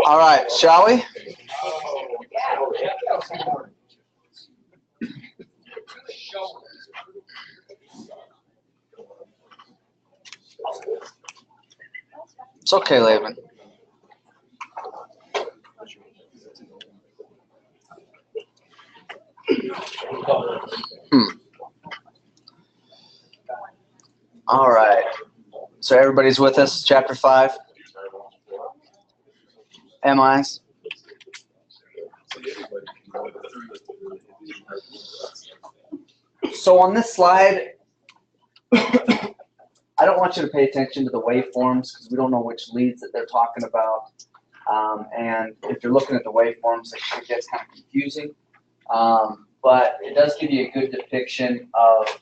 All right, shall we? It's okay, Laban. All right. So everybody's with us, chapter 5. MIs. So on this slide, I don't want you to pay attention to the waveforms because we don't know which leads that they're talking about. And if you're looking at the waveforms, it gets kind of confusing. But it does give you a good depiction of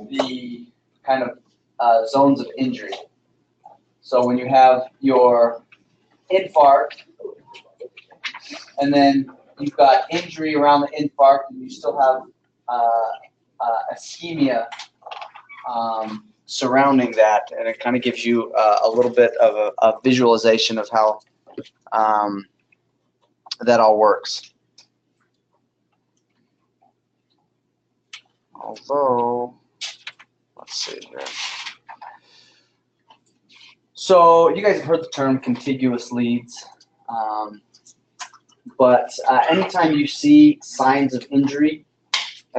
the kind of zones of injury. So when you have your infarct, and then you've got injury around the infarct, and you still have ischemia surrounding that, and it kind of gives you a little bit of a visualization of how that all works. Although, let's see here. So you guys have heard the term contiguous leads, but anytime you see signs of injury,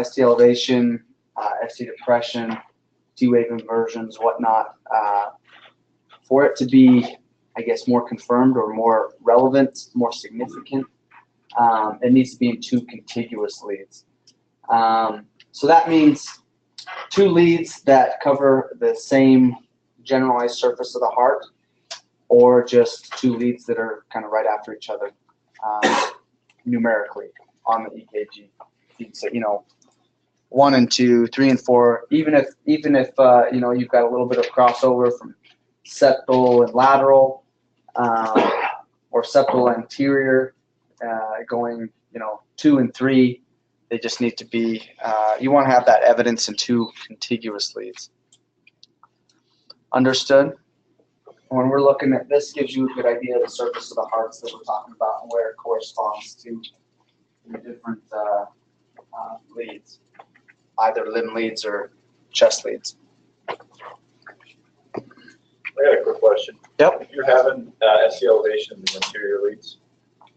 ST elevation, ST depression, T-wave inversions, whatnot, for it to be, I guess, more confirmed or more relevant, more significant, it needs to be in 2 contiguous leads. So that means 2 leads that cover the same generalized surface of the heart, or just 2 leads that are kind of right after each other numerically on the EKG. You'd say, 1 and 2, 3 and 4. Even if you've got a little bit of crossover from septal and lateral, or septal anterior, going 2 and 3. They just need to be. You want to have that evidence in 2 contiguous leads. Understood? When we're looking at this, gives you a good idea of the surface of the hearts that we're talking about and where it corresponds to the different leads, either limb leads or chest leads. I got a quick question. Yep. If you're having ST elevation in the anterior leads,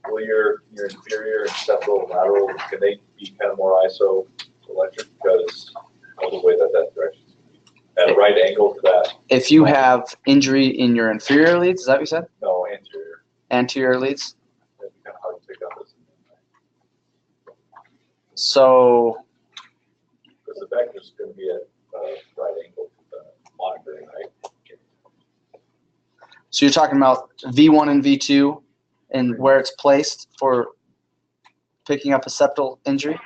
will your inferior and septal and lateral, can they be kind of more isoelectric because of the way that direction is at a right angle to that? If you have injury in your inferior leads, is that what you said? No, anterior. Anterior leads? That'd be kind of hard to pick up. So. Because the vector's going to be at right angle to the monitoring, right? So you're talking about V1 and V2 and where it's placed for picking up a septal injury?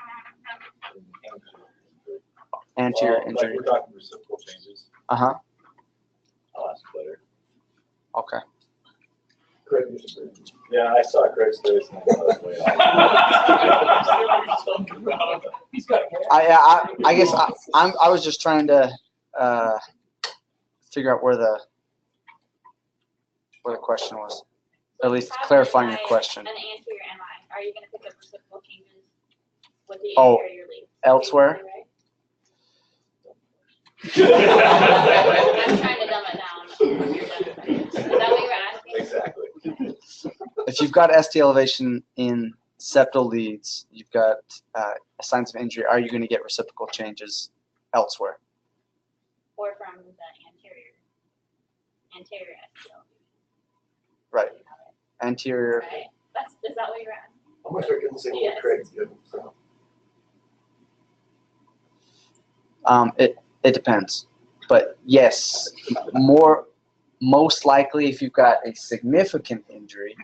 Anterior injury. We're talking reciprocal changes. Uh-huh. I'll ask later. Okay. Craig, yeah, I saw Craig's face. I guess I was just trying to figure out where the question was, at least clarifying your question. An anterior MI. Are you going to pick up reciprocal changes with the Oh, anterior lead? elsewhere? I'm trying to dumb it down. Is that what you're asking? Exactly. If you've got ST elevation in septal leads, you've got signs of injury, are you going to get reciprocal changes elsewhere? Or from the anterior ST elevation. Right. Anterior. Right? Is that what you're asking? I'm not sure I can say what Craig's doing. So. It depends, but yes, most likely if you've got a significant injury,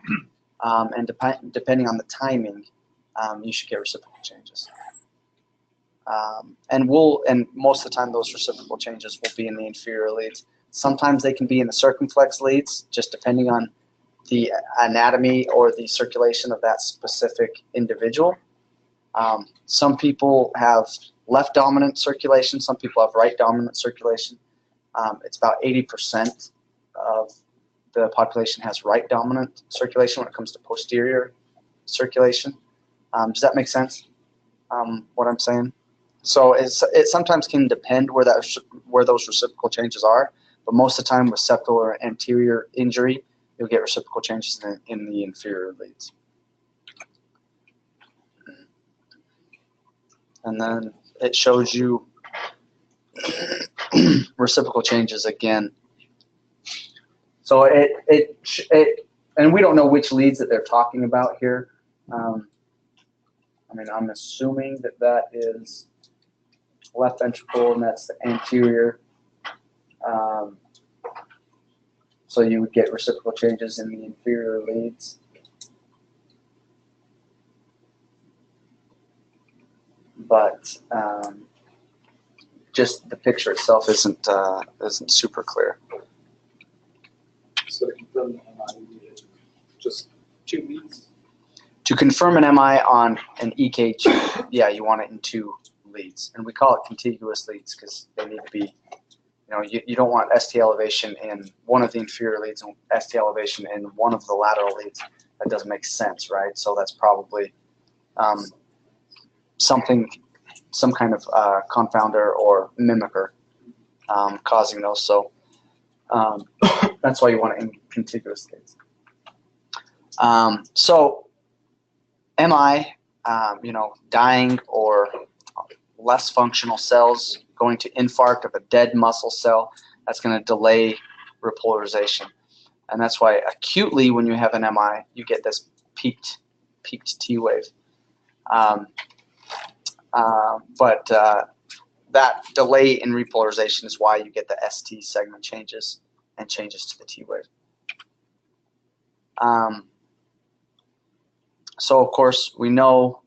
and depending on the timing, you should get reciprocal changes. And most of the time those reciprocal changes will be in the inferior leads. Sometimes they can be in the circumflex leads, just depending on the anatomy or the circulation of that specific individual. Some people have left dominant circulation. Some people have right dominant circulation. It's about 80% of the population has right dominant circulation when it comes to posterior circulation. Does that make sense? What I'm saying? So it sometimes can depend where those reciprocal changes are, but most of the time with septal or anterior injury, you'll get reciprocal changes in the inferior leads. And then it shows you reciprocal changes again. So and we don't know which leads that they're talking about here. I mean, I'm assuming that is left ventricle, and that's the anterior. So you would get reciprocal changes in the inferior leads. But just the picture itself isn't super clear. So to confirm the MI, we needed just 2 leads. To confirm an MI on an EKG, yeah, you want it in 2 leads. And we call it contiguous leads because they need to be, you don't want ST elevation in one of the inferior leads and ST elevation in one of the lateral leads. That doesn't make sense, right? So that's probably some kind of confounder or mimicker causing those. So that's why you want it in contiguous leads. So MI, dying or less functional cells going to infarct of a dead muscle cell, that's going to delay repolarization. And that's why acutely when you have an MI, you get this peaked T wave. But that delay in repolarization is why you get the ST segment changes and changes to the T wave. So of course we know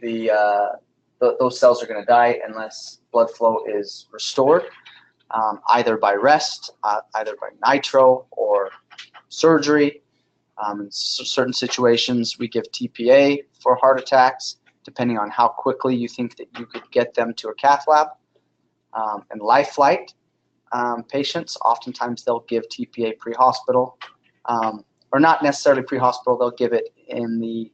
those cells are going to die unless blood flow is restored, either by rest, either by nitro or surgery. In certain situations we give TPA for heart attacks, depending on how quickly you think that you could get them to a cath lab. And life flight patients, oftentimes they'll give TPA pre-hospital, or not necessarily pre-hospital, they'll give it in the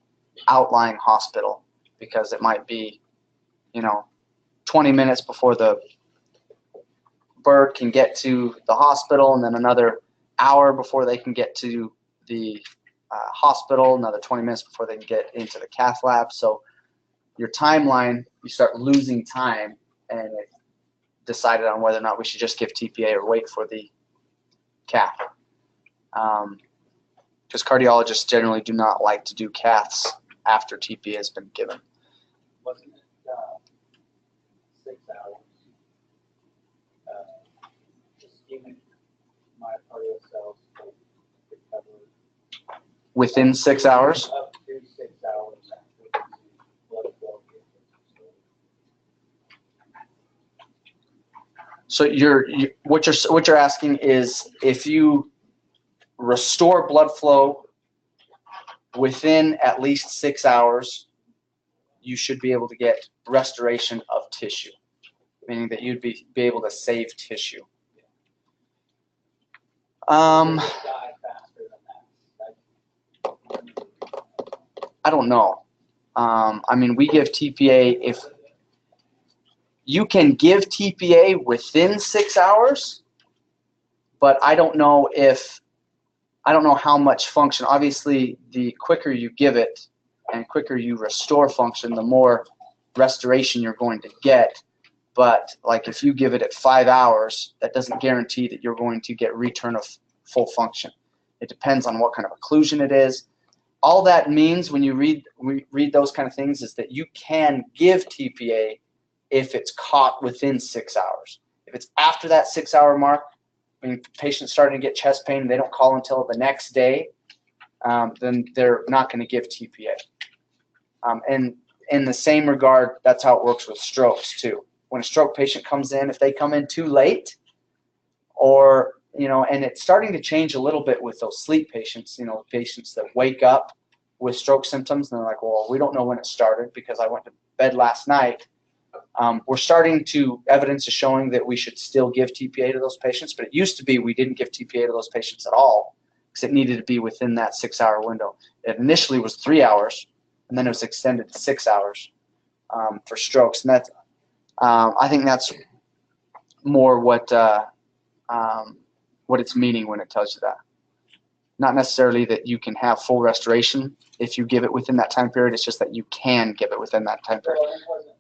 outlying hospital because it might be, 20 minutes before the bird can get to the hospital, and then another hour before they can get to the hospital, another 20 minutes before they can get into the cath lab. So your timeline, you start losing time, and it decided on whether or not we should just give TPA or wait for the cath. Because cardiologists generally do not like to do caths after TPA has been given. Wasn't it 6 hours? Ischemic myocardial cells recover Within 6 hours? up to 6 hours after blood flow. So what you're asking is if you restore blood flow within at least 6 hours, you should be able to get restoration of tissue, meaning that you'd be able to save tissue. Die faster than that. I don't know. I mean, we give TPA if you can give TPA within 6 hours, but I don't know how much function. Obviously, the quicker you give it and quicker you restore function, the more restoration you're going to get. But like if you give it at 5 hours, that doesn't guarantee that you're going to get return of full function. It depends on what kind of occlusion it is. All that means when you read those kind of things is that you can give TPA if it's caught within 6 hours. If it's after that 6 hour mark, when the patient's starting to get chest pain and they don't call until the next day, then they're not going to give TPA. And in the same regard, that's how it works with strokes too. When a stroke patient comes in, if they come in too late, or and it's starting to change a little bit with those sleep patients, patients that wake up with stroke symptoms and they're like, well, we don't know when it started because I went to bed last night We're starting to, evidence is showing that we should still give TPA to those patients, but it used to be we didn't give TPA to those patients at all because it needed to be within that 6-hour window. It initially was 3 hours, and then it was extended to 6 hours for strokes. And that's, I think that's more what it's meaning when it tells you that. Not necessarily that you can have full restoration if you give it within that time period. It's just that you can give it within that time period. Well, it wasn't,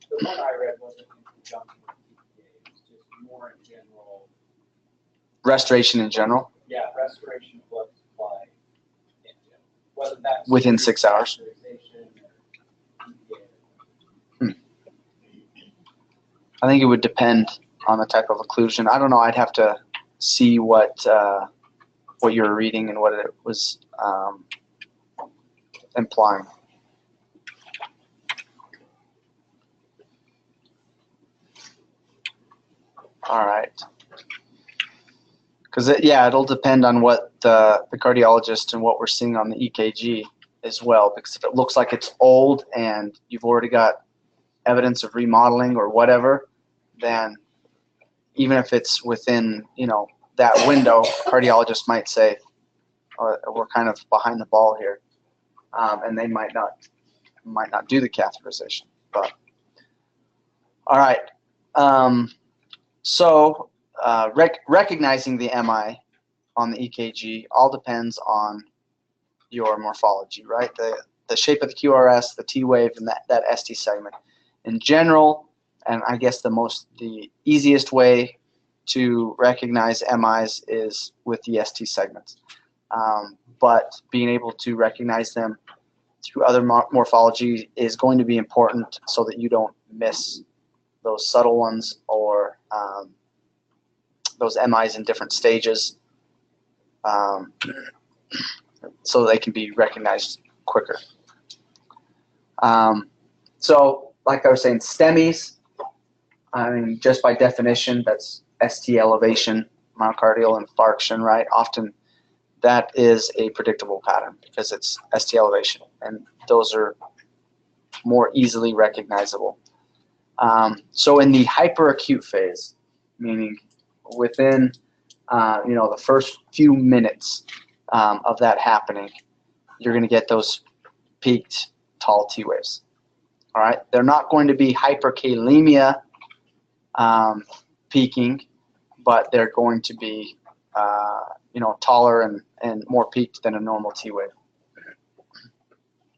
the one I read wasn't in conjunction with TPA, it was just more in general. Restoration in general. Yeah, restoration of blood supply in general. Whether that's Within 6 hours. restoration or TPA. I think it would depend on the type of occlusion. I don't know. I'd have to see what you were reading and what it was implying. All right. Because it'll depend on what the cardiologist and what we're seeing on the EKG as well. Because if it looks like it's old and you've already got evidence of remodeling or whatever, then even if it's within, that window, cardiologist might say, we're kind of behind the ball here, and they might not do the catheterization. But all right, so recognizing the MI on the EKG all depends on your morphology, right? The shape of the QRS, the T wave, and that ST segment. In general, and I guess the easiest way to recognize MIs is with the ST segments. But being able to recognize them through other morphology is going to be important so that you don't miss those subtle ones or those MIs in different stages, so they can be recognized quicker. So like I was saying, STEMIs, I mean, just by definition, that's ST elevation, myocardial infarction, right? Often that is a predictable pattern because it's ST elevation, and those are more easily recognizable. So in the hyperacute phase, meaning within the first few minutes of that happening, you're going to get those peaked tall T waves. All right, they're not going to be hyperkalemia peaking, but they're going to be taller and more peaked than a normal T wave.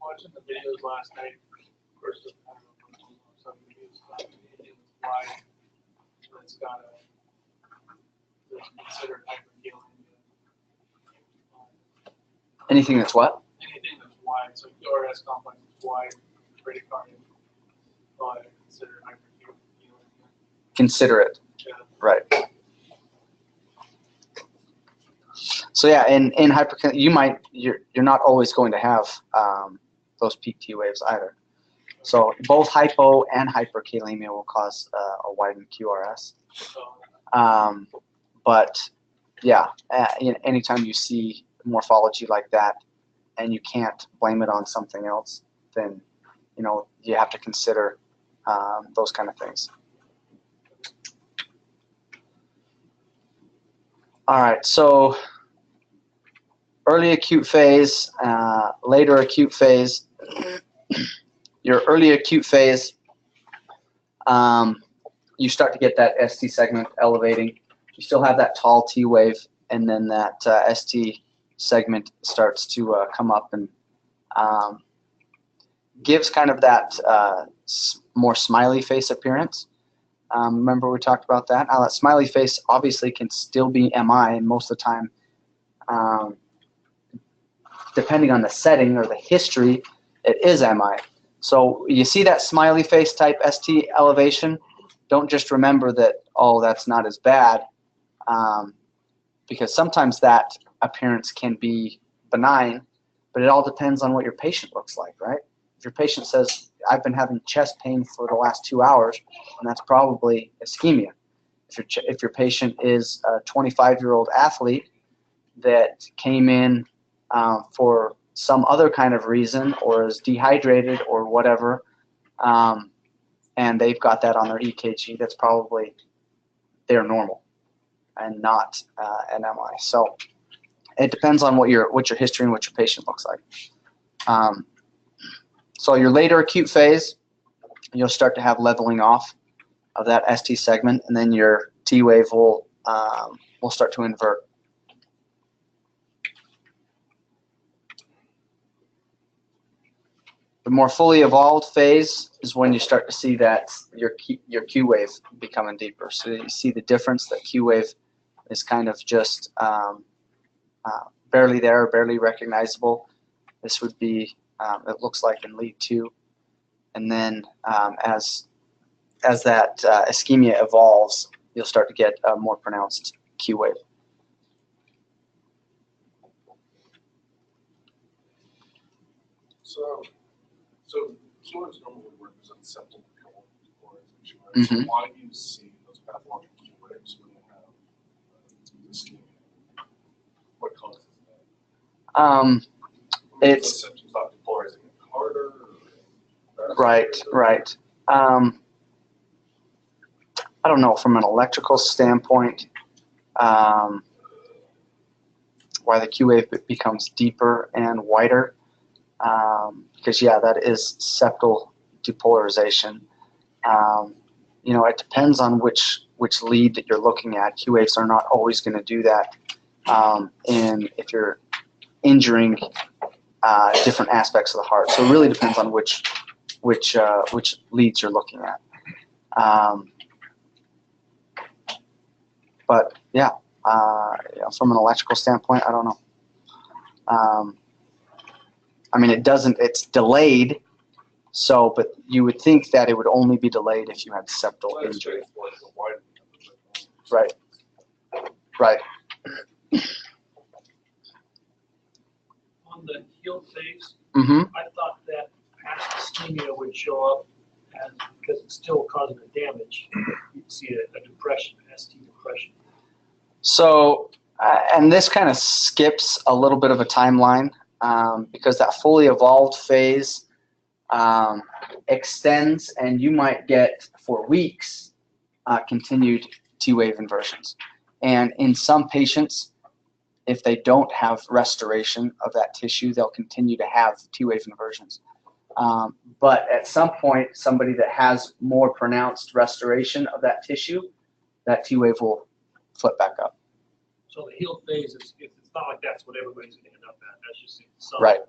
Watching the videos last night, of course, I don't know some videos about why it's got it's considered hyperkalemia. Anything that's what? Anything that's wide, so QRS complex is wide, bradycardia, considered hyperkalemia. Consider it. Yeah. Right. So yeah, in hyperkalemia, you're not always going to have those peak T waves either. So both hypo and hyperkalemia will cause a widened QRS. But yeah, anytime you see morphology like that, and you can't blame it on something else, then you have to consider those kind of things. All right, so early acute phase, later acute phase. Your early acute phase, you start to get that ST segment elevating. You still have that tall T wave, and then that ST segment starts to come up and gives kind of that more smiley face appearance. Remember we talked about that? Now that smiley face obviously can still be MI, and most of the time, depending on the setting or the history, it is MI. So you see that smiley face type ST elevation, don't just remember that, oh, that's not as bad, because sometimes that appearance can be benign, but it all depends on what your patient looks like, right? If your patient says, I've been having chest pain for the last 2 hours, and that's probably ischemia. If your patient is a 25-year-old athlete that came in for some other kind of reason, or is dehydrated or whatever, and they've got that on their EKG, that's probably their normal and not an MI. So it depends on what your history and what your patient looks like. So your later acute phase, you'll start to have leveling off of that ST segment, and then your T wave will start to invert. The more fully evolved phase is when you start to see that your Q wave becoming deeper. So you see the difference, that Q wave is kind of just barely there, barely recognizable. This would be, it looks like in lead 2. And then as that ischemia evolves, you'll start to get a more pronounced Q wave. So Q-waves normally represent septal polarization, right? Mhm. So why do you see those pathologic Q-waves when you have ischemia? What causes that? It's the symptoms not depolarizing it harder? Or right. I don't know, from an electrical standpoint, why the Q wave becomes deeper and wider. Because yeah, that is septal depolarization. It depends on which lead that you're looking at. Q waves are not always going to do that. And if you're injuring different aspects of the heart, so it really depends on which leads you're looking at. But yeah, from an electrical standpoint, I don't know. I mean, it's delayed, but you would think that it would only be delayed if you had septal injury. Right. On the heel phase, Mm-hmm. I thought that past ischemia would show up because it's still causing the damage. You'd see a depression, ST depression. So, and this kind of skips a little bit of a timeline because that fully evolved phase extends, and you might get for weeks continued T-wave inversions. And in some patients, if they don't have restoration of that tissue, they'll continue to have T-wave inversions. But at some point, somebody that has more pronounced restoration of that tissue, that T-wave will flip back up. So the heel phase, it's not like that's what everybody's going to end up at. That's just some. Right.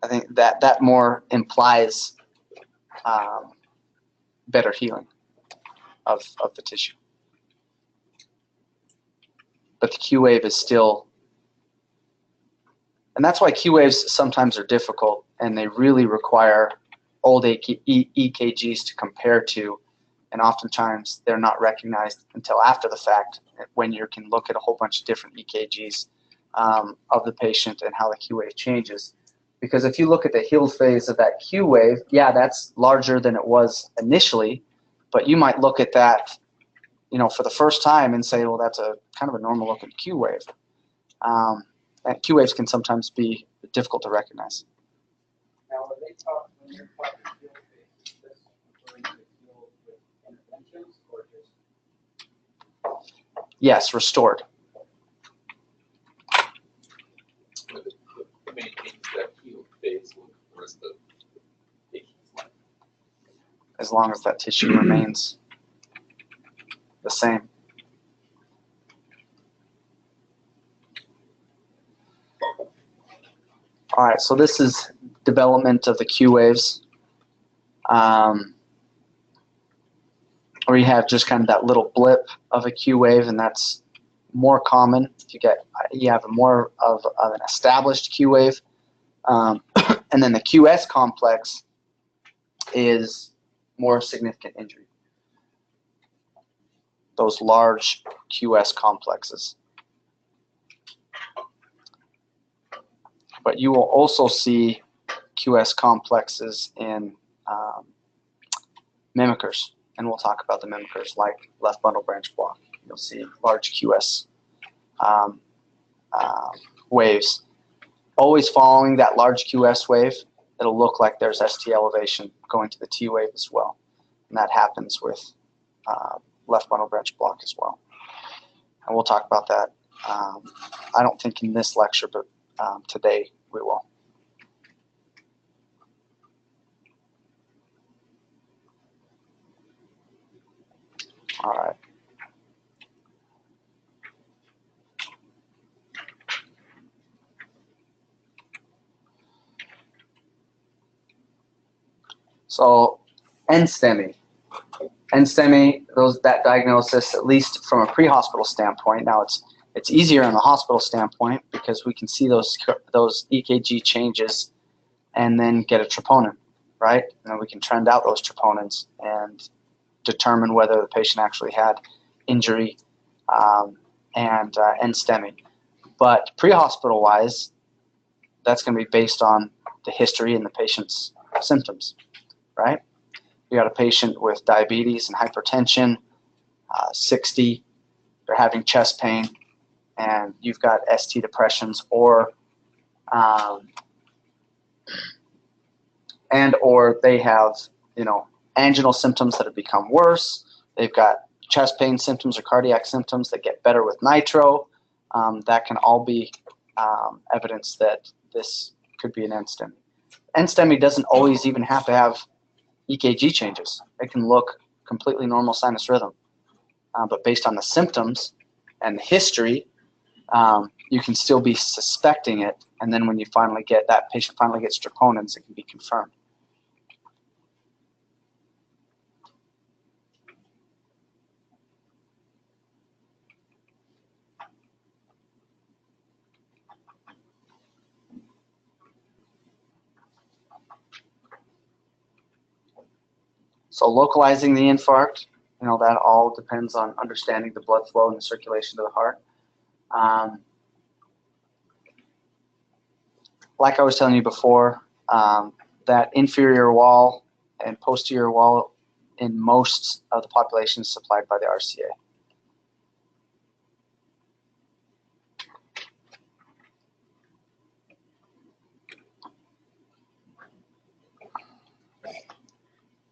I think that more implies better healing of the tissue. But the Q wave is still, and that's why Q waves sometimes are difficult, and they really require old EKGs to compare to, and oftentimes they're not recognized until after the fact, when you can look at a whole bunch of different EKGs of the patient and how the Q wave changes. Because if you look at the heel phase of that Q wave, yeah, that's larger than it was initially, but you might look at that, for the first time and say, well, that's a kind of a normal looking Q wave. And Q waves can sometimes be difficult to recognize. Now, when you're talking heel phase, is this referring to heal with interventions or just? Yes, restored. Maintains that healed phase with the rest of the patient's life. As long as that tissue remains the same. All right, so this is development of the Q waves. Or you have just kind of that little blip of a Q wave, and that's more common. You have more of an established Q wave, and then the QS complex is more significant injury. Those large QS complexes. But you will also see QS complexes in mimickers, and we'll talk about the mimickers like left bundle branch block. You'll see large QS waves. Always following that large QS wave it'll look like there's ST elevation going to the T wave as well. And that happens with left bundle branch block as well. And we'll talk about that. I don't think in this lecture, but today we will. All right. So NSTEMI. NSTEMI, that diagnosis, at least from a pre-hospital standpoint. Now it's easier in the hospital standpoint because we can see those EKG changes and then get a troponin, right? And then we can trend out those troponins and determine whether the patient actually had injury and NSTEMI. But pre-hospital wise, that's going to be based on the history and the patient's symptoms, right? You got a patient with diabetes and hypertension, 60, they're having chest pain, and you've got ST depressions or they have, anginal symptoms that have become worse. They've got chest pain symptoms or cardiac symptoms that get better with nitro. That can all be evidence that this could be an NSTEMI. NSTEMI doesn't always even have to have EKG changes. It can look completely normal sinus rhythm. But based on the symptoms and the history, you can still be suspecting it. And then when you finally get that patient finally gets troponins, it can be confirmed. So localizing the infarct, that all depends on understanding the blood flow and the circulation of the heart. Like I was telling you before, that inferior wall and posterior wall in most of the population is supplied by the RCA.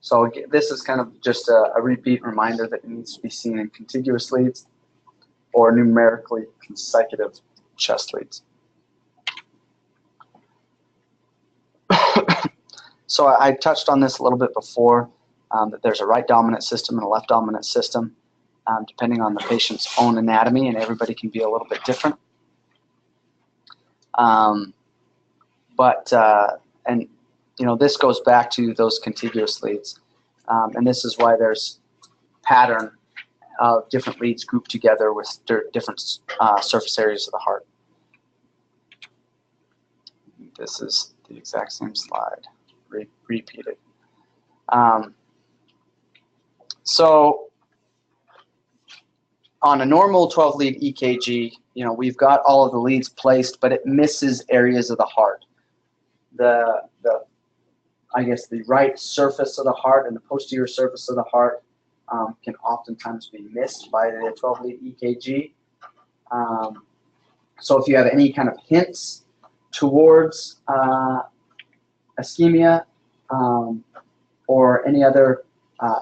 So this is kind of just a repeat reminder that it needs to be seen in contiguous leads or numerically consecutive chest leads. So I touched on this a little bit before, that there's a right dominant system and a left dominant system, depending on the patient's own anatomy, and everybody can be a little bit different. This goes back to those contiguous leads. And this is why there's pattern of different leads grouped together with different surface areas of the heart. This is the exact same slide, repeated. So on a normal 12-lead EKG, we've got all of the leads placed, but it misses areas of the heart. I guess the right surface of the heart and the posterior surface of the heart can oftentimes be missed by the 12-lead EKG. So if you have any kind of hints towards ischemia or any other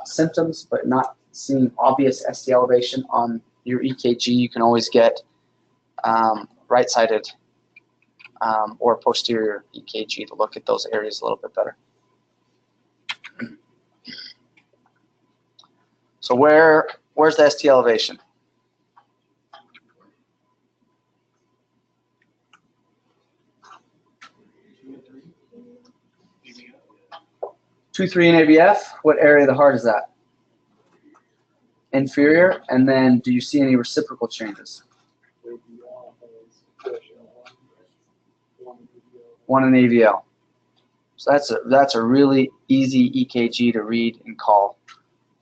symptoms, but not seeing obvious ST elevation on your EKG, you can always get right-sided or posterior EKG to look at those areas a little bit better. So where's the ST elevation? Two, 3 in AVF. What area of the heart is that? Inferior. And then do you see any reciprocal changes? One in AVL. So that's a really easy EKG to read and call.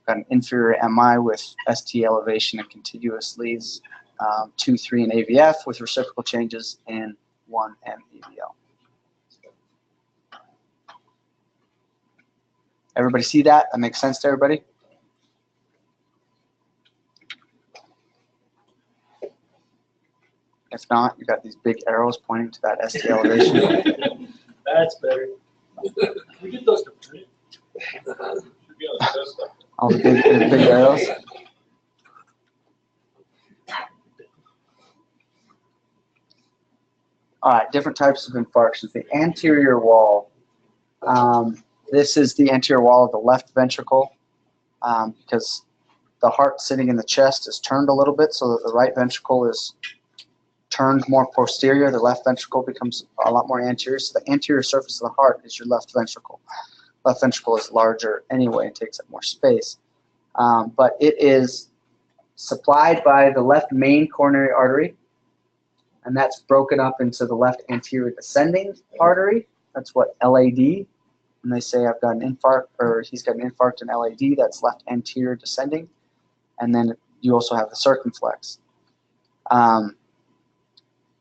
Got an inferior MI with ST elevation and contiguous leads, 2, 3 in AVF with reciprocal changes, and 1 in AVL. Everybody see that? That makes sense to everybody? If not, you got these big arrows pointing to that ST elevation. That's better. We get those to print. Should be on the system. All the big arrows. All right, different types of infarctions. The anterior wall. This is the anterior wall of the left ventricle because the heart sitting in the chest is turned a little bit so that the right ventricle is turned more posterior. The left ventricle becomes a lot more anterior. So the anterior surface of the heart is your left ventricle. Left ventricle is larger anyway and takes up more space. But it is supplied by the left main coronary artery, and that's broken up into the left anterior descending artery. That's what LAD. When they say I've got an infarct, or he's got an infarct in LAD, that's left anterior descending. And then you also have the circumflex.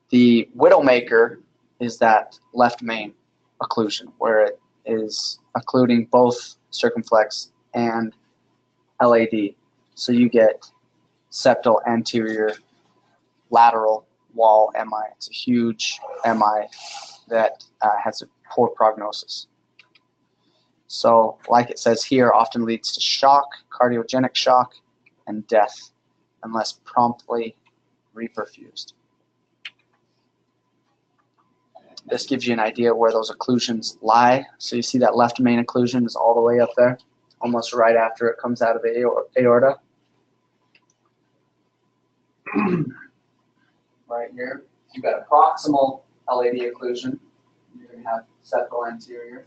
The widowmaker is that left main occlusion, where it is occluding both circumflex and LAD. So you get septal anterior lateral wall MI. It's a huge MI that has a poor prognosis. So like it says here, often leads to shock, cardiogenic shock, and death unless promptly reperfused. This gives you an idea where those occlusions lie. So you see that left main occlusion is all the way up there, almost right after it comes out of the aorta. Right here. You've got a proximal LAD occlusion. You're going to have septal anterior.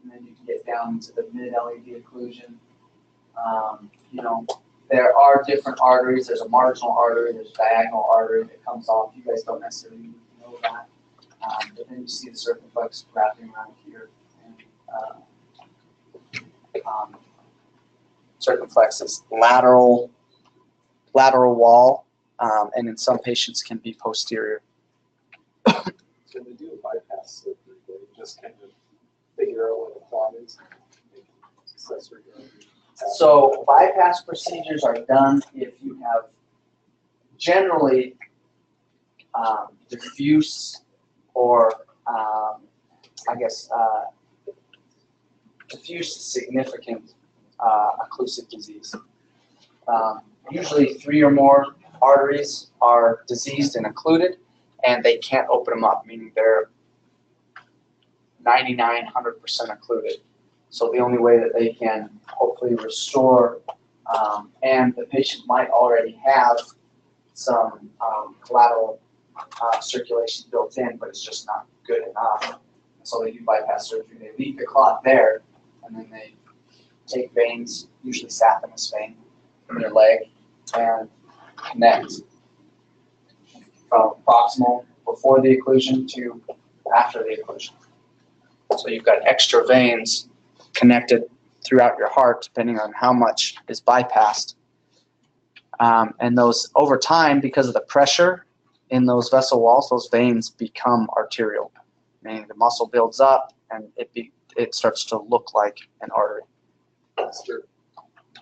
And then you can get down into the mid-LAD occlusion. You know, there are different arteries. There's a marginal artery. There's a diagonal artery that comes off. You guys don't necessarily need to know that. But then you see the circumflex wrapping around here. And, circumflex is lateral wall, and in some patients can be posterior. So when they do a bypass surgery, they just kind of figure out what the clot is and make accessory. So bypass procedures are done if you have generally diffuse or diffuse significant occlusive disease. Usually 3 or more arteries are diseased and occluded, and they can't open them up, meaning they're 99, 100% occluded. So the only way that they can hopefully restore, and the patient might already have some collateral circulation built in, but it's just not good enough. So they do bypass surgery. They leave the clot there, and then they take veins, usually saphenous vein, from their leg and connect from proximal before the occlusion to after the occlusion. So you've got extra veins connected throughout your heart, depending on how much is bypassed. And those, over time, because of the pressure in those vessel walls, those veins become arterial, meaning the muscle builds up and it starts to look like an artery. Start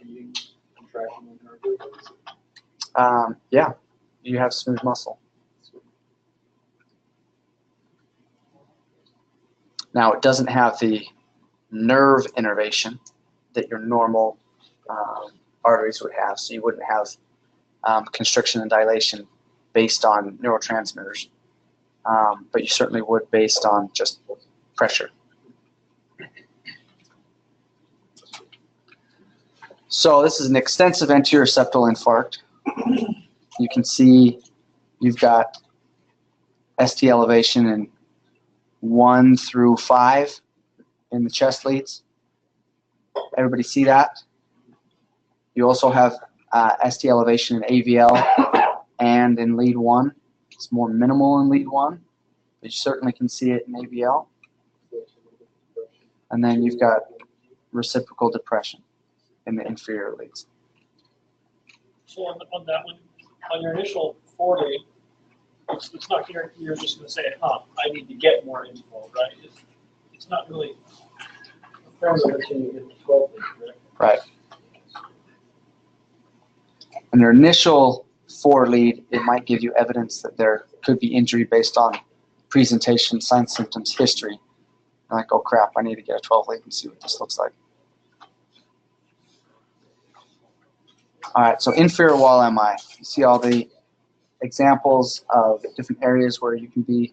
beating, contraction in arteries. Yeah, you have smooth muscle. Now, it doesn't have the nerve innervation that your normal arteries would have, so you wouldn't have constriction and dilation based on neurotransmitters, but you certainly would based on just pressure. So this is an extensive anterior septal infarct. You can see you've got ST elevation in 1 through 5 in the chest leads. Everybody see that? You also have ST elevation in AVL and in lead 1. It's more minimal in lead 1, but you certainly can see it in AVL. And then you've got reciprocal depression in the inferior leads. So on that one, on your initial foreread, it's not you're just going to say, I need to get more info, right? It's not really affirmative until you get to 12 lead, correct? Right. In their initial forelead, it might give you evidence that there could be injury based on presentation, signs, symptoms, history. You're like, oh crap, I need to get a 12 lead and see what this looks like. All right, so inferior wall MI. You see all the examples of different areas where you can be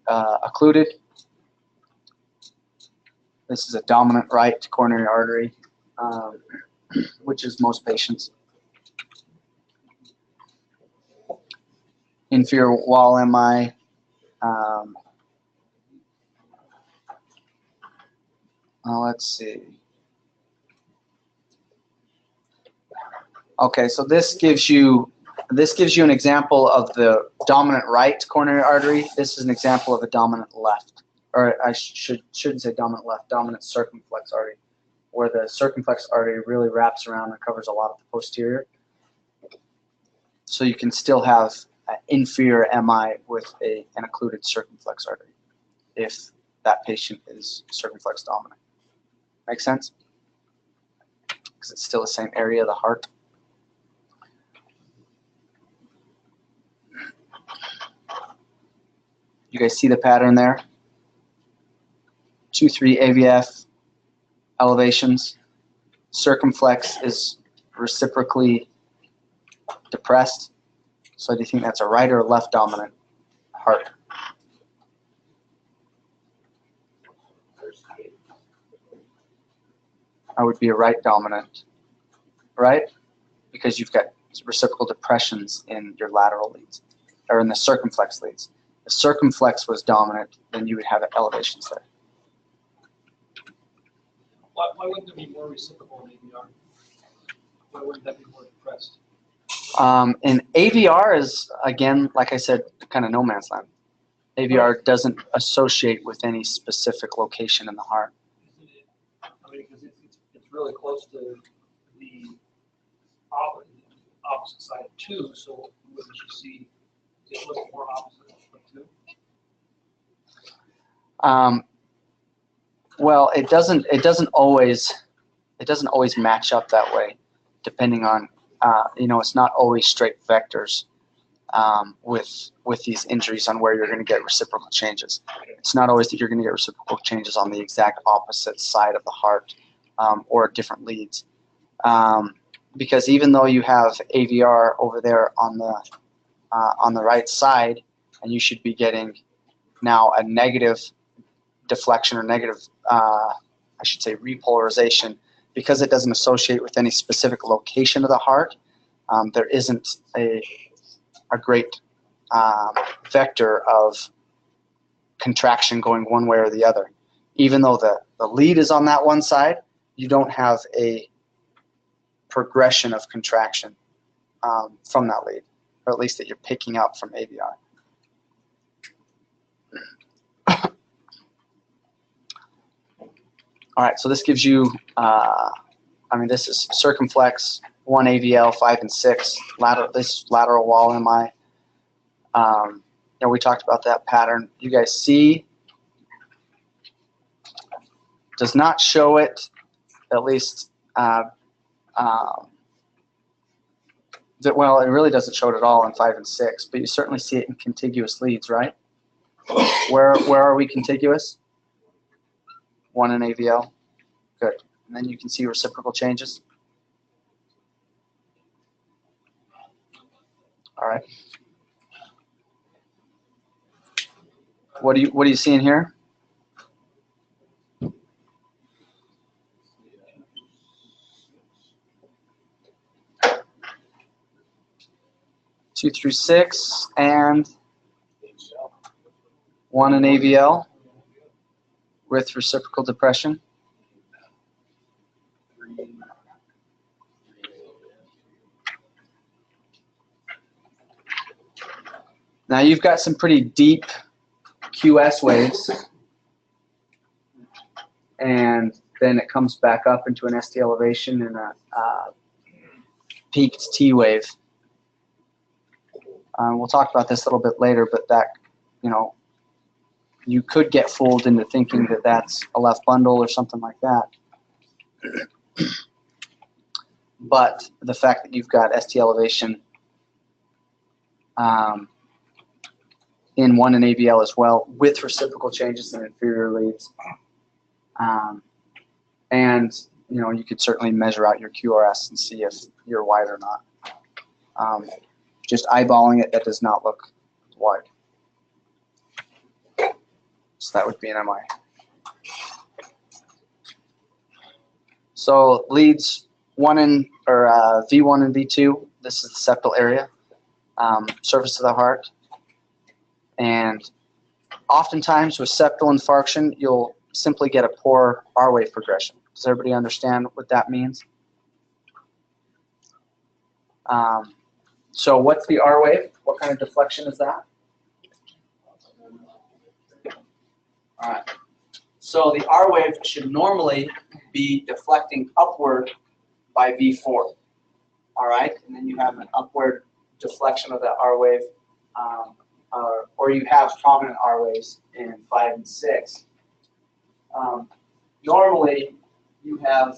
occluded. This is a dominant right coronary artery, which is most patients. Inferior wall MI. Let's see. Okay, so this gives you an example of the dominant right coronary artery. This is an example of a dominant left, or I shouldn't say dominant left, dominant circumflex artery, where the circumflex artery really wraps around and covers a lot of the posterior. So you can still have an inferior MI with an occluded circumflex artery if that patient is circumflex dominant. Make sense? Because it's still the same area of the heart. You guys see the pattern there? 2-3 AVF elevations. Circumflex is reciprocally depressed. So do you think that's a right or left dominant heart? I would be a right dominant, right? Because you've got reciprocal depressions in your lateral leads, or in the circumflex leads. If circumflex was dominant, then you would have elevations there. Why wouldn't there be more reciprocal in AVR? Why wouldn't that be more depressed? And AVR is, again, like I said, kind of no man's land. AVR doesn't associate with any specific location in the heart. Isn't it? I mean, because it's really close to the opposite side of 2, so wouldn't you see it look more opposite of 2? Well, it doesn't always match up that way, depending on it's not always straight vectors with these injuries on where you're going to get reciprocal changes. It's not always that you're going to get reciprocal changes on the exact opposite side of the heart or different leads, because even though you have AVR over there on the right side, and you should be getting now a negative deflection or negative, I should say, repolarization, because it doesn't associate with any specific location of the heart. There isn't a great vector of contraction going one way or the other. Even though the lead is on that one side, you don't have a progression of contraction from that lead, or at least that you're picking up from AVR. All right, so this gives you, this is circumflex, 1 AVL, 5 and 6, this lateral wall MI. We talked about that pattern. You guys see, does not show it, at least, well, it really doesn't show it at all in 5 and 6, but you certainly see it in contiguous leads, right? Where are we contiguous? 1 in AVL. Good. And then you can see reciprocal changes. All right. What are you seeing here? Two through 6 and 1 in AVL with reciprocal depression. Now you've got some pretty deep QS waves, and then it comes back up into an ST elevation and a peaked T wave. We'll talk about this a little bit later, but that, you could get fooled into thinking that that's a left bundle or something like that. But the fact that you've got ST elevation in 1 and AVL as well, with reciprocal changes in inferior leads. And you could certainly measure out your QRS and see if you're wide or not. Just eyeballing it, that does not look wide. So that would be an MI. So leads V1 and V2, this is the septal area, surface of the heart. And oftentimes with septal infarction, you'll simply get a poor R wave progression. Does everybody understand what that means? So what's the R wave? What kind of deflection is that? All right. So the R wave should normally be deflecting upward by V4. All right, and then you have an upward deflection of that R wave, or you have prominent R waves in 5 and 6. Normally, you have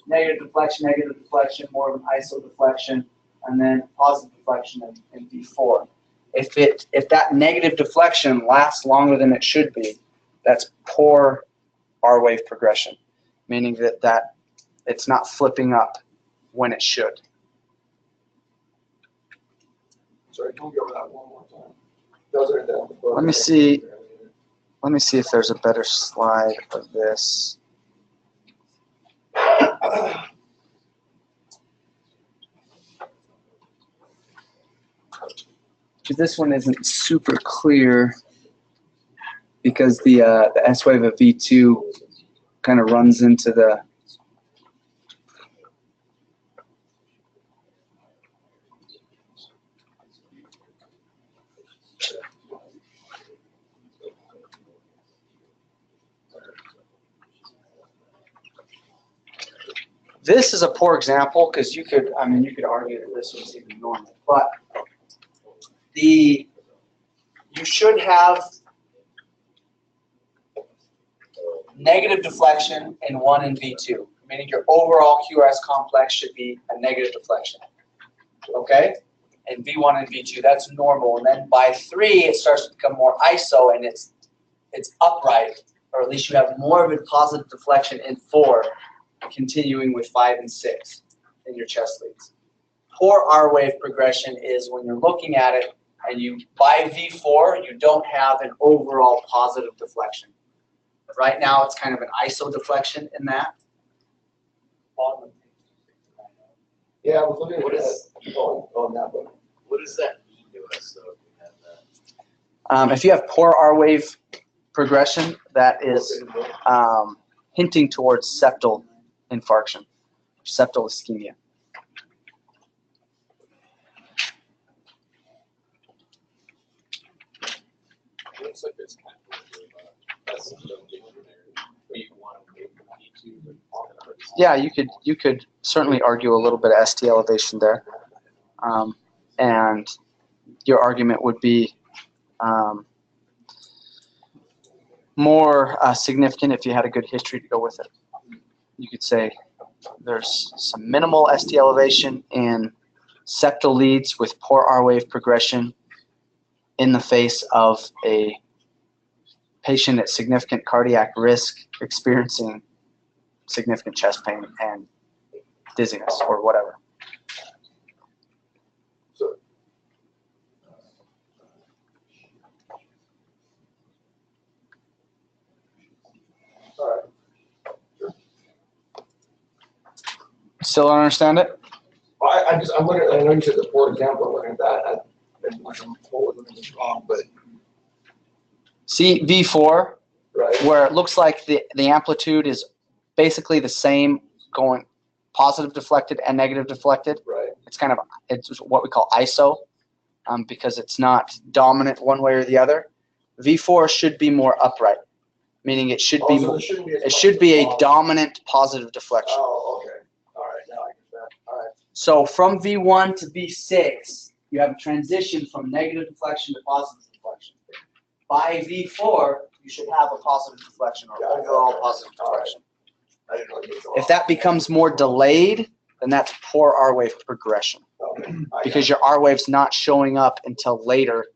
negative deflection, more of an iso deflection, and then positive deflection in V4. If that negative deflection lasts longer than it should be, that's poor R wave progression, meaning that it's not flipping up when it should. Sorry, can we go over that one more time? Those are the. Let me see. Let me see if there's a better slide of this. This one isn't super clear because the S wave of V2 kind of runs into the This is a poor example because you could argue that this was even normal, but you should have negative deflection in 1 and V2, meaning your overall QRS complex should be a negative deflection. Okay? In V1 and V2, that's normal. And then by 3, it starts to become more iso and it's upright, or at least you have more of a positive deflection in 4, continuing with 5 and 6 in your chest leads. Poor R wave progression is when you're looking at it and by V4, you don't have an overall positive deflection. But right now, it's kind of an iso deflection in that. Yeah, I was looking at on that one. What does that mean to us, though, if we have that? If you have poor R wave progression, that is hinting towards septal infarction, septal ischemia. Looks like there's kind of a Yeah, you could certainly argue a little bit of ST elevation there, and your argument would be more significant if you had a good history to go with it. You could say there's some minimal ST elevation in septal leads with poor R wave progression in the face of a patient at significant cardiac risk experiencing significant chest pain and dizziness or whatever. So, all right. Still don't understand it? I'm looking at, I know you said the poor example, I'm looking at that, I'm totally looking at this wrong, but. See V4, Right. where it looks like the amplitude is basically the same going positive deflected and negative deflected. Right. It's what we call iso because it's not dominant one way or the other. V4 should be more upright, meaning it should be So there it should be a dominant positive deflection. Oh, okay. All right, now I get that. All right. So from V1 to V6, you have a transition from negative deflection to positive deflection. By V4, you should have a positive deflection or overall positive deflection. I didn't know you were If that becomes more delayed, then that's poor R wave progression okay. because your R wave's not showing up until later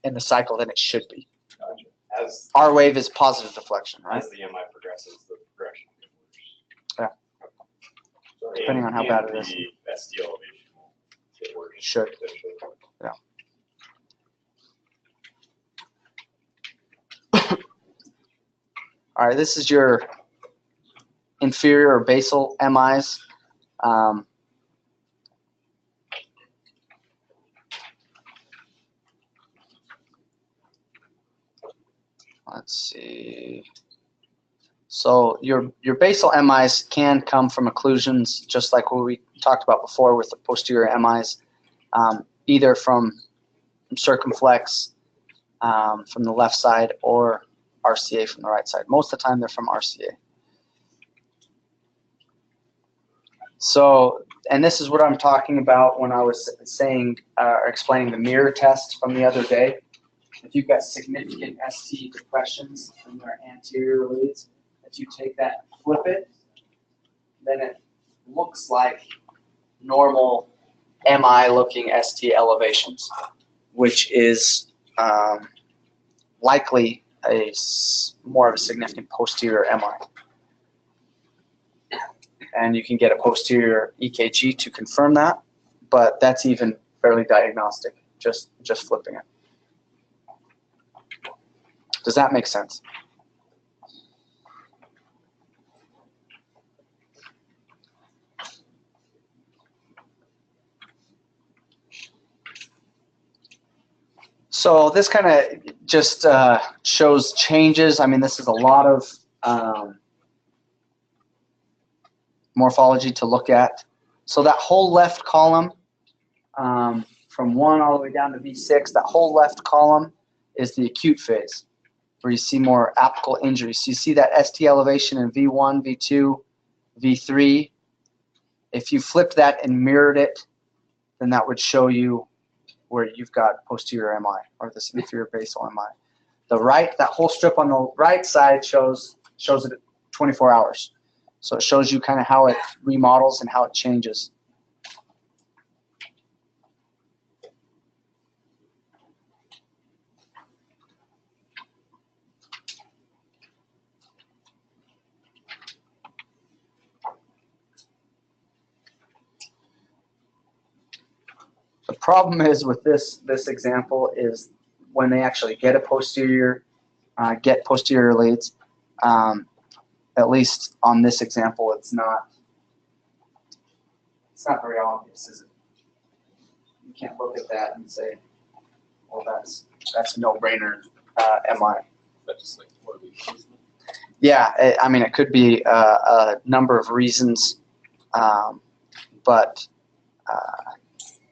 in the cycle than it should be. Gotcha. As R wave is positive deflection, right? as the MI progresses, the progression will Yeah. get worse. Depending on how bad it is. The ST elevation will get worse. Should. Eventually. Yeah. All right, this is your inferior or basal MIs. Let's see. So your basal MIs can come from occlusions, just like what we talked about before with the posterior MIs, either from circumflex from the left side or RCA from the right side. Most of the time they're from RCA. So, and this is what I'm talking about when I was saying or explaining the mirror test from the other day. If you've got significant ST depressions in your anterior leads, if you take that and flip it, then it looks like normal MI looking ST elevations, which is likely more of a significant posterior MI. And you can get a posterior EKG to confirm that, but that's even fairly diagnostic, just flipping it. Does that make sense? So this kind of just shows changes. I mean, this is a lot of morphology to look at. So that whole left column, from 1 all the way down to V6, that whole left column is the acute phase, where you see more apical injury. So you see that ST elevation in V1, V2, V3. If you flipped that and mirrored it, then that would show you where you've got posterior MI or this inferior basal MI. The right, that whole strip on the right side shows it at 24 hours. So it shows you kind of how it remodels and how it changes. The problem is with this example is when they actually get a posterior, get posterior leads, at least on this example, it's not very obvious, is it? You can't look at that and say, well, that's a no-brainer MI. That's just like more of the Yeah, I mean, it could be a number of reasons, but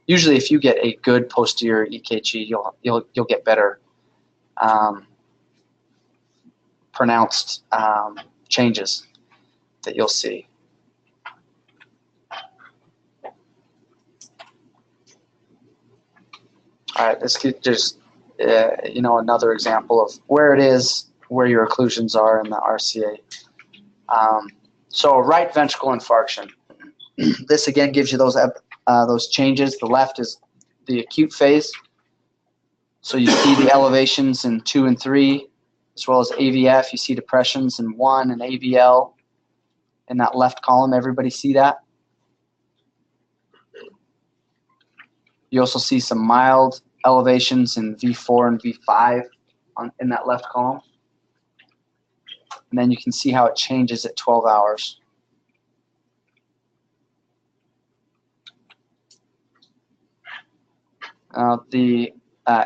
usually, if you get a good posterior EKG, you'll get better pronounced changes that you'll see. All right, this could just another example of where it is, where your occlusions are in the RCA. So right ventricle infarction. This again gives you those changes. The left is the acute phase. So you see the elevations in 2 and 3, as well as AVF. You see depressions in 1 and AVL in that left column. Everybody see that? You also see some mild elevations in V4 and V5 in that left column. And then you can see how it changes at 12 hours.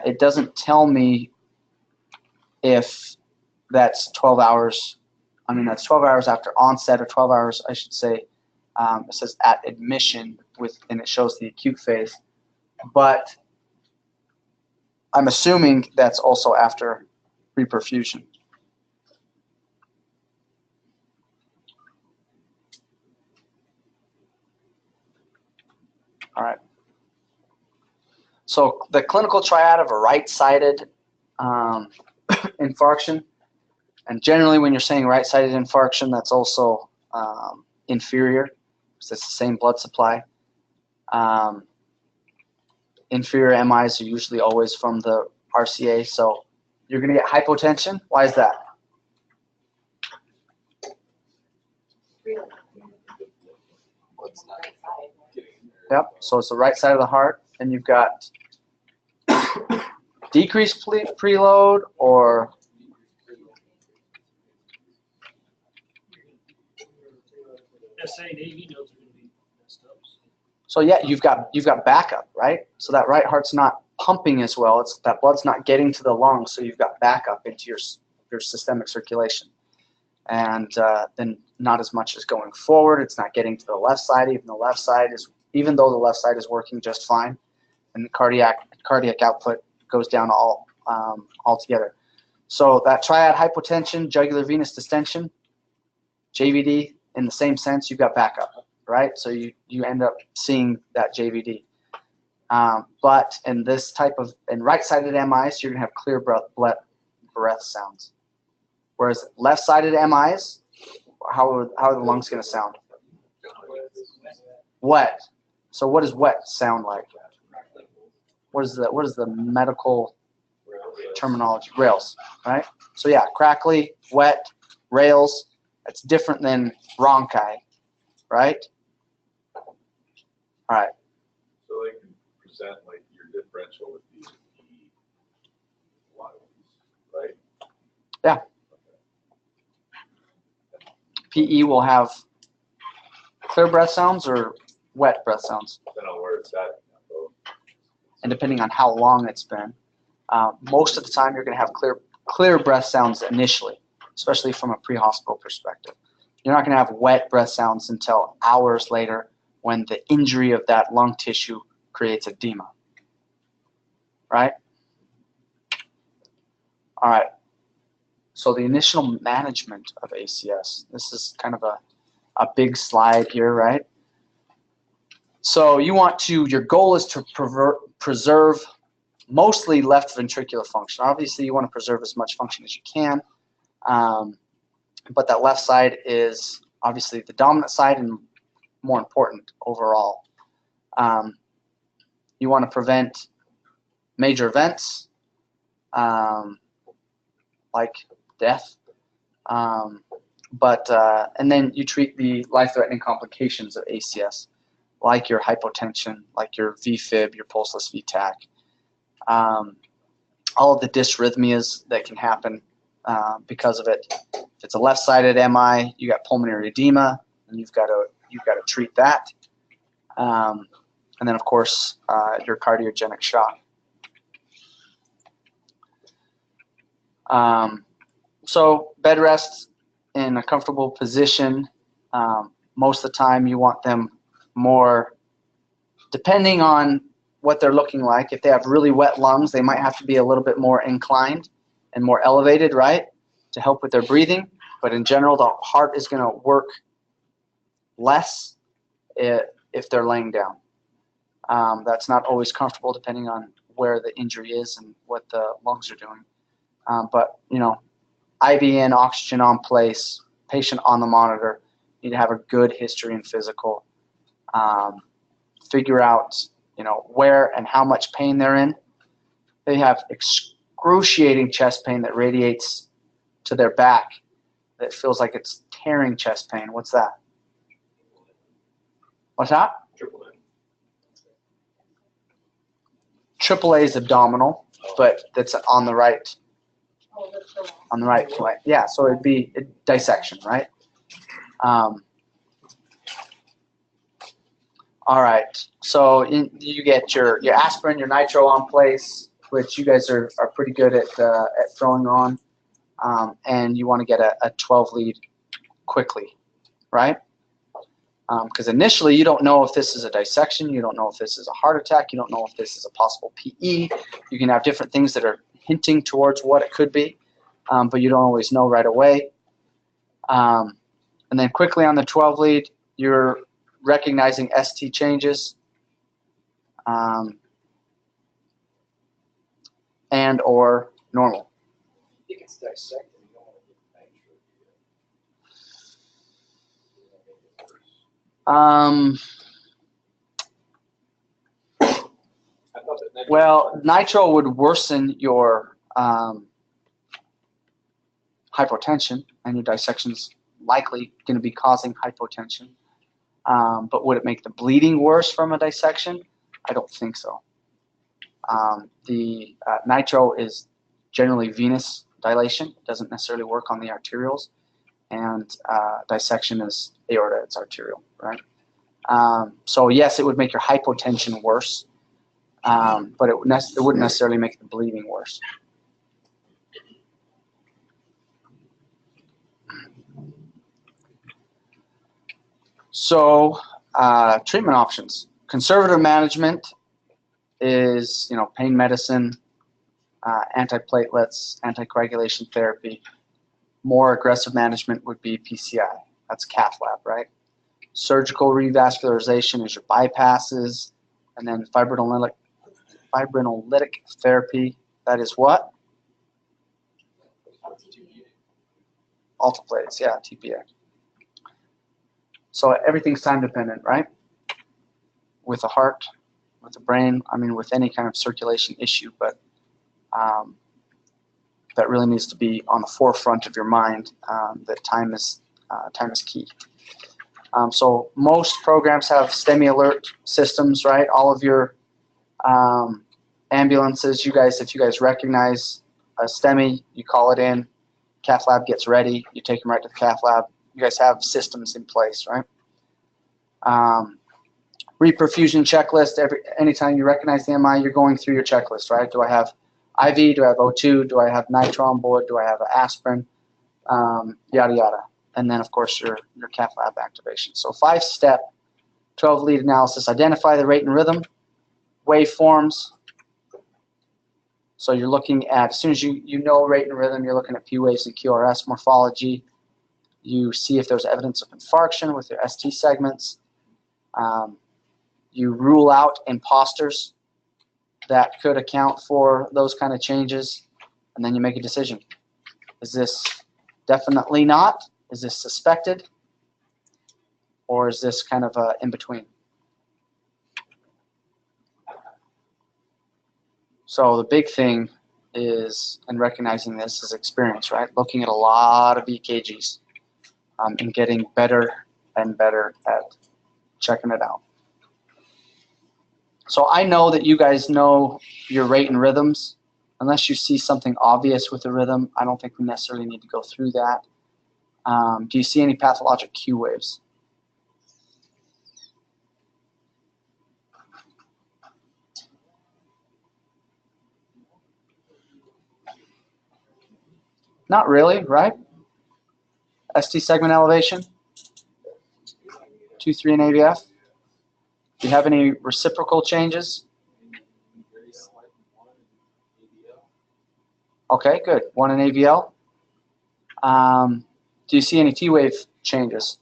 It doesn't tell me if that's 12 hours. I mean, that's 12 hours after onset, or 12 hours, I should say. It says at admission, and it shows the acute phase. But I'm assuming that's also after reperfusion. All right. So the clinical triad of a right-sided infarction, and generally when you're saying right-sided infarction, that's also inferior, because it's the same blood supply. Inferior MIs are usually always from the RCA. So you're going to get hypotension. Why is that? What's not getting in there? Yep. So it's the right side of the heart, and you've got decreased preload or SA and AV nodes are gonna be messed up. so yeah, you've got backup, right? So that right heart's not pumping as well. It's that blood's not getting to the lungs, so you've got backup into your systemic circulation, and then not as much as going forward. It's not getting to the left side, even though the left side is working just fine, and the cardiac output goes down altogether. So that triad hypotension, jugular venous distension, JVD, in the same sense, you've got backup, right? So you end up seeing that JVD. But in this type of, in right-sided MIs, you're gonna have clear breath sounds. Whereas left-sided MIs, how are the lungs gonna sound? Wet. So what does wet sound like? What is the medical terminology? Rails, right? So yeah, crackly, wet, rails. That's different than bronchi, right? All right. So they can present like your differential would be a lot of these, right? Yeah. PE will have clear breath sounds or wet breath sounds, Depending on where it's at. and depending on how long it's been. Most of the time, you're going to have clear breath sounds initially, especially from a pre-hospital perspective. You're not going to have wet breath sounds until hours later when the injury of that lung tissue creates edema, right? All right. So the initial management of ACS, this is kind of a big slide here, right? So your goal is to preserve mostly left ventricular function. Obviously, you want to preserve as much function as you can, but that left side is obviously the dominant side and more important overall. You want to prevent major events like death, and then you treat the life-threatening complications of ACS, like your hypotension, like your VFib, your pulseless VTAC, all of the dysrhythmias that can happen because of it. If it's a left-sided MI, you got pulmonary edema, and you've got to treat that, and then of course your cardiogenic shock. So bed rest in a comfortable position. Most of the time, you want them more, depending on what they're looking like. If they have really wet lungs, they might have to be a little bit more inclined and more elevated, right, to help with their breathing. But in general, the heart is going to work less if they're laying down. That's not always comfortable depending on where the injury is and what the lungs are doing. But, IV in, oxygen on place, patient on the monitor, need to have a good history and physical. Figure out, where and how much pain they're in. They have excruciating chest pain that radiates to their back. That feels like it's tearing chest pain. What's that? What's that? AAA is abdominal, but that's on the right. On the right flank. Yeah, so it'd be a dissection, right? All right, so you get your aspirin, your nitro on place, which you guys are pretty good at throwing on, and you want to get a 12 lead quickly, right? Because initially you don't know if this is a dissection, you don't know if this is a heart attack, you don't know if this is a possible PE. You can have different things that are hinting towards what it could be, but you don't always know right away. And then quickly on the 12 lead, you're recognizing ST changes and or normal. I think it's dissected. You don't want to get I thought that nitro. Well, nitro would worsen your hypotension, and your dissection's likely going to be causing hypotension. But would it make the bleeding worse from a dissection? I don't think so. The nitro is generally venous dilation. It doesn't necessarily work on the arterioles. And dissection is aorta, it's arterial, right? So yes, it would make your hypotension worse, but it wouldn't necessarily make the bleeding worse. So treatment options. Conservative management is, pain medicine, antiplatelets, anticoagulation therapy. More aggressive management would be PCI. That's cath lab, right? Surgical revascularization is your bypasses, and then fibrinolytic therapy. That is what? Alteplase, yeah, TPA. So everything's time dependent, right? With the heart, with the brain, with any kind of circulation issue, but that really needs to be on the forefront of your mind, that time is key. So most programs have STEMI alert systems, right? All of your ambulances, if you guys recognize a STEMI, you call it in, cath lab gets ready, you take them right to the cath lab. You guys have systems in place, right? Reperfusion checklist, anytime you recognize the MI, you're going through your checklist, right? Do I have IV? Do I have O2? Do I have nitro on board? Do I have aspirin? Yada, yada. And then, of course, your cath lab activation. So 5-step, 12-lead analysis. Identify the rate and rhythm, waveforms. So you're looking at, as soon as you know rate and rhythm, you're looking at P waves and QRS morphology. You see if there's evidence of infarction with your ST segments. You rule out imposters that could account for those kind of changes, and then you make a decision. Is this definitely not? Is this suspected? Or is this kind of in between? So the big thing is, in recognizing this, is experience, right? Looking at a lot of EKGs and getting better and better at checking it out. So I know that you guys know your rate and rhythms. Unless you see something obvious with the rhythm, I don't think we necessarily need to go through that. Do you see any pathologic Q waves? Not really, right? ST segment elevation, 2-3 in AVF. Do you have any reciprocal changes? Very slight one in ABL. Okay, good. 1 in AVL. Do you see any T wave changes?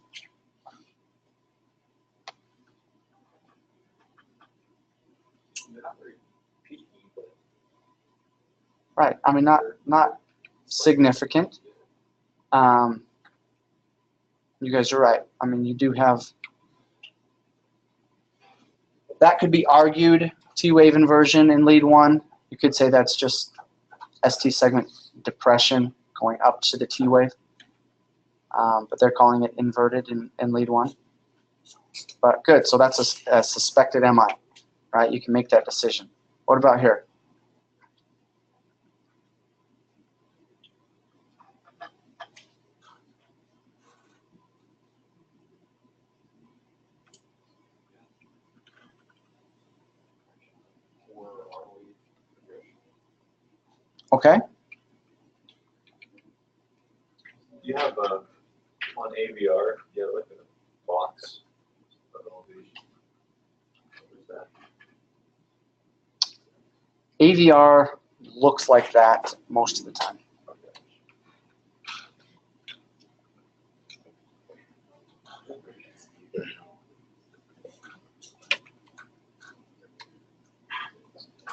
Not very peaky, but Right. Not significant. You guys are right. You do have. That could be argued T-wave inversion in lead 1. You could say that's just ST segment depression going up to the T-wave. But they're calling it inverted in lead 1. But good, so that's a suspected MI, right? You can make that decision. What about here? Okay. You have on AVR, you have like a box of elevation. What is that? AVR looks like that most of the time.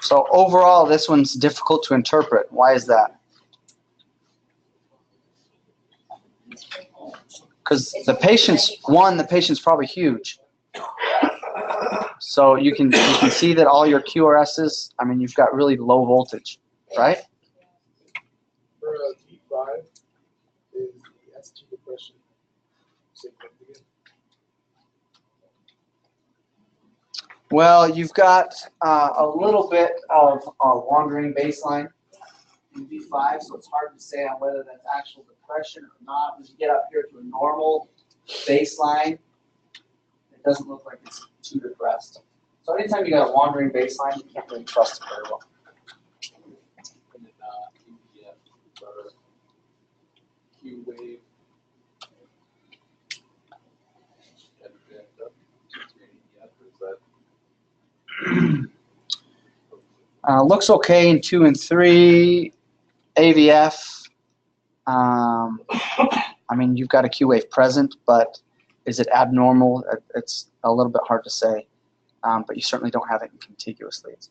So overall, this one's difficult to interpret. Why is that? Because the patient's probably huge. So you can see that all your QRSs, I mean, you've got really low voltage, right? For a V5, is the ST depression significant? Well, you've got a little bit of a wandering baseline in V5, so it's hard to say on whether that's actual depression or not. When you get up here to a normal baseline, it doesn't look like it's too depressed. So anytime you got a wandering baseline, you can't really trust it very well. And then EVF or Q wave. Looks okay in 2 and 3. AVF. I mean, you've got a Q wave present, but is it abnormal? It's a little bit hard to say, but you certainly don't have it in contiguous leads.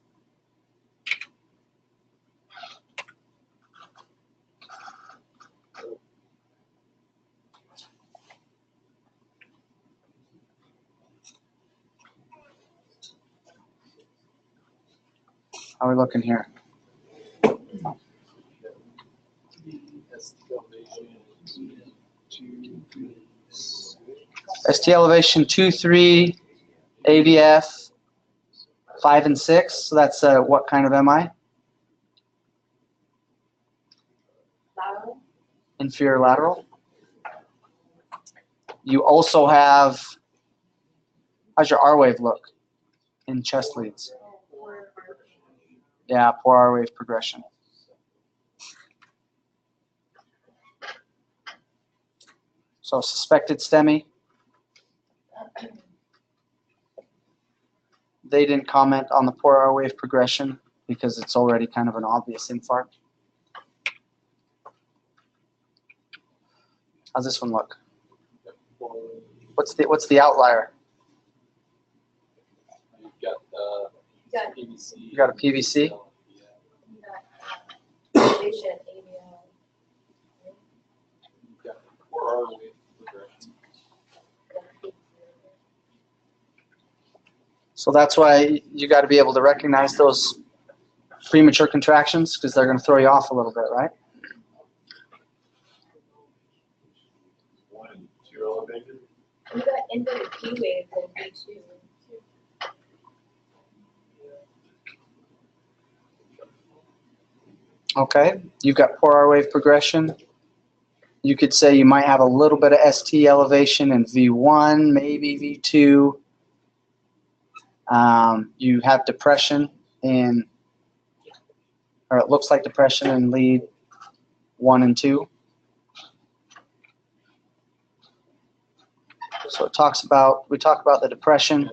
How are we looking here? ST elevation 2, 3, AVF 5 and 6. So that's what kind of MI? Lateral? Inferior lateral. You also have, how's your R wave look in chest leads? Yeah, poor R wave progression. So suspected STEMI. They didn't comment on the poor R wave progression because it's already kind of an obvious infarct. How's this one look? What's the outlier? You've got the Got PVC. You got a PVC? elevation, AVL. You've got poor R wave progression. So that's why you got to be able to recognize those premature contractions because they're going to throw you off a little bit, right? 1 and 2 elevated. You got inverted P waves in V2. Okay, you've got poor R wave progression. You could say you might have a little bit of ST elevation in V1, maybe V2. You have depression in, or it looks like depression in lead 1 and 2. So we talk about the depression.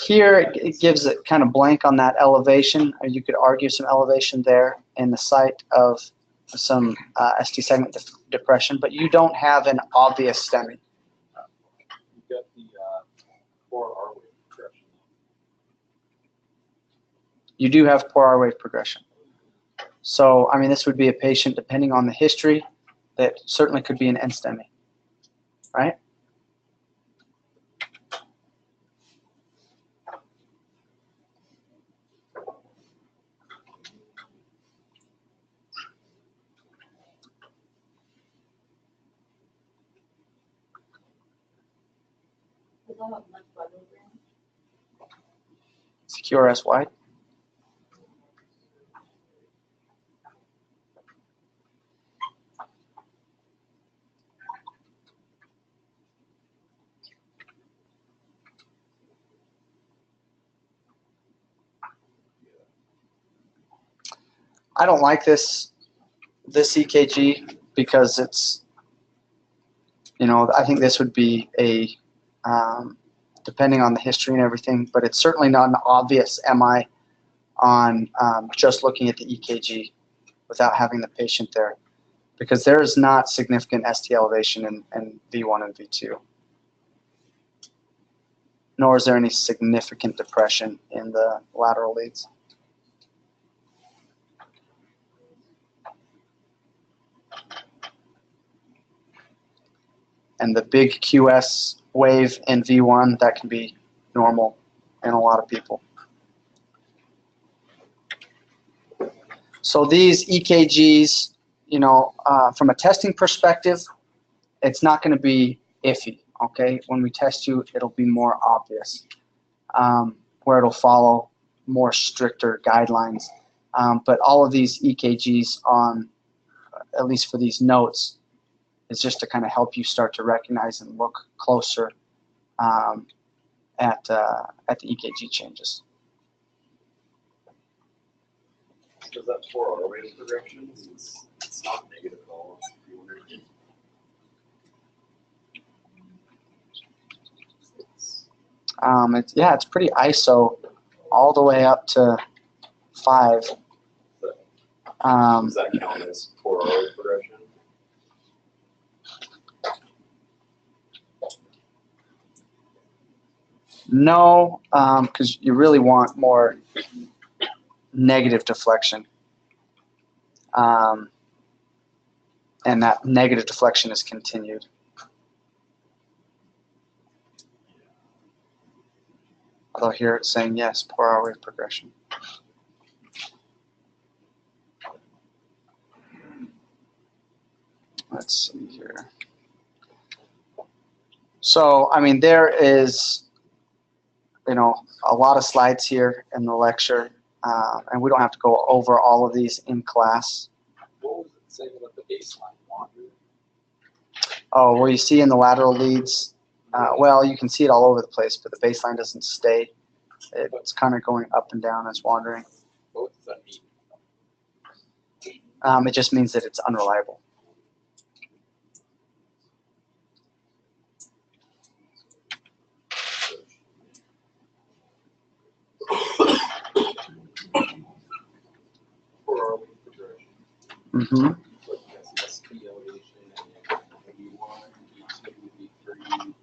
Here it gives it kind of blank on that elevation. Or you could argue some elevation there in the site of some ST segment depression, but you don't have an obvious STEMI. You've got the poor R wave progression. You do have poor R wave progression. So, I mean, this would be a patient, depending on the history, that certainly could be an NSTEMI, right? Does that have much wiggle room? It's QRS wide. I don't like this EKG because it's, you know, I think this would be a, depending on the history and everything, but it's certainly not an obvious MI on just looking at the EKG without having the patient there, because there is not significant ST elevation in V1 and V2, nor is there any significant depression in the lateral leads. And the big QS wave in V1, that can be normal in a lot of people. So these EKGs, you know, from a testing perspective, it's not going to be iffy, okay? When we test you, it'll be more obvious, where it'll follow more stricter guidelines. But all of these EKGs on, at least for these notes, is just to kind of help you start to recognize and look closer at the EKG changes. Does that 4-hour rate of progression? It's not negative at all. It's pretty ISO all the way up to 5. Does that count as 4-hour progression? No, because you really want more negative deflection. And that negative deflection is continued. Although here it's saying yes, 4-hour rate of progression. Let's see here. So, I mean, there is, you know, a lot of slides here in the lecture, and we don't have to go over all of these in class. What was it saying about the baseline wander? Oh, where you see in the lateral leads, well, you can see it all over the place, but the baseline doesn't stay. It's kind of going up and down as wandering. What does that mean? It just means that it's unreliable. Mm-hmm. SP elevation and V1, V2, V3,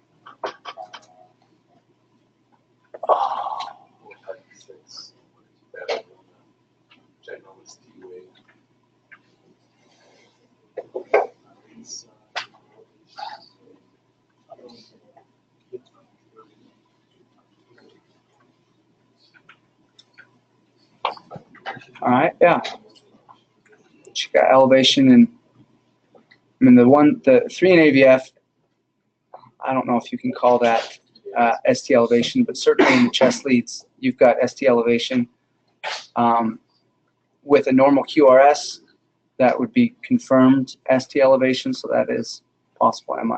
4, 5, 6. Generalist T-wave. All right, yeah. You got elevation and, I mean, the 3 in AVF, I don't know if you can call that ST elevation, but certainly in the chest leads, you've got ST elevation. With a normal QRS, that would be confirmed ST elevation, so that is possible MI.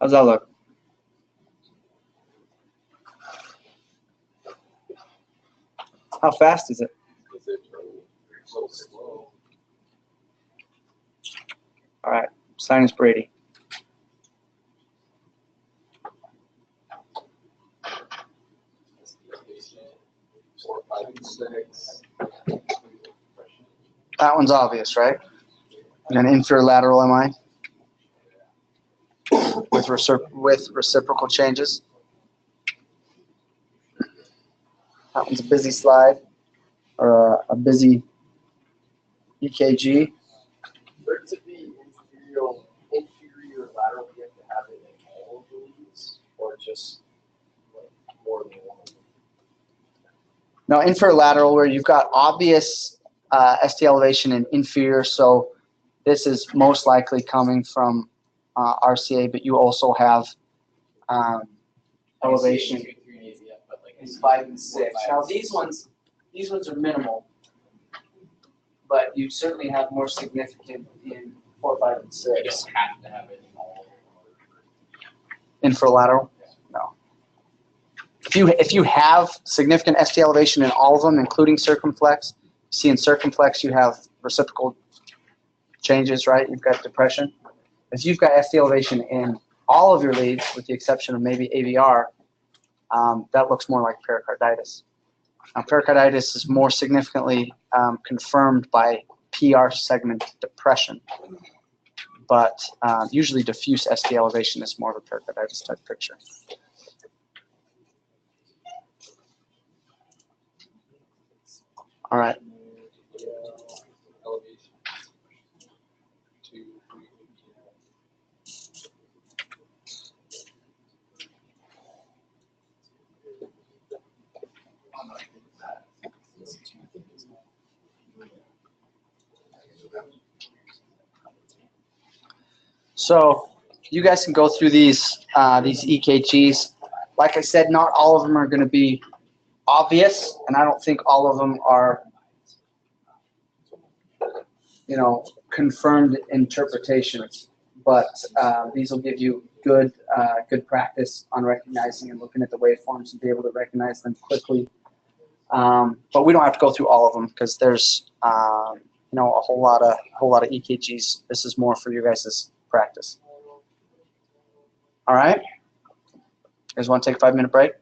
How's that look? How fast is it? Is it so slow? All right, Sinus Brady. SP elevation, 4, 5, 6. That one's obvious, right? An inferior lateral MI with reciprocal changes. That one's a busy slide, or a busy EKG. For it to be inferior lateral, you have to have it in all of the leads, or just like more than one of them? No, inferior lateral, where you've got obvious ST elevation and inferior, so this is most likely coming from RCA, but you also have elevation in 5 and 6. Now these ones are minimal, but you certainly have more significant in 4, 5, and 6. You don't have to have it in all. Infralateral? No. If you have significant ST elevation in all of them, including circumflex, see in circumflex you have reciprocal changes, right? You've got depression. If you've got ST elevation in all of your leads, with the exception of maybe AVR, that looks more like pericarditis. Now, pericarditis is more significantly confirmed by PR segment depression, but usually diffuse ST elevation is more of a pericarditis type picture. All right. Elevation. 2, 3, So you guys can go through these EKGs. Like I said, not all of them are going to be obvious, and I don't think all of them are, you know, confirmed interpretations. But these will give you good practice on recognizing and looking at the waveforms and be able to recognize them quickly. But we don't have to go through all of them because there's you know, a whole lot of EKGs. This is more for you guys' practice. All right. You guys want to take a 5-minute break?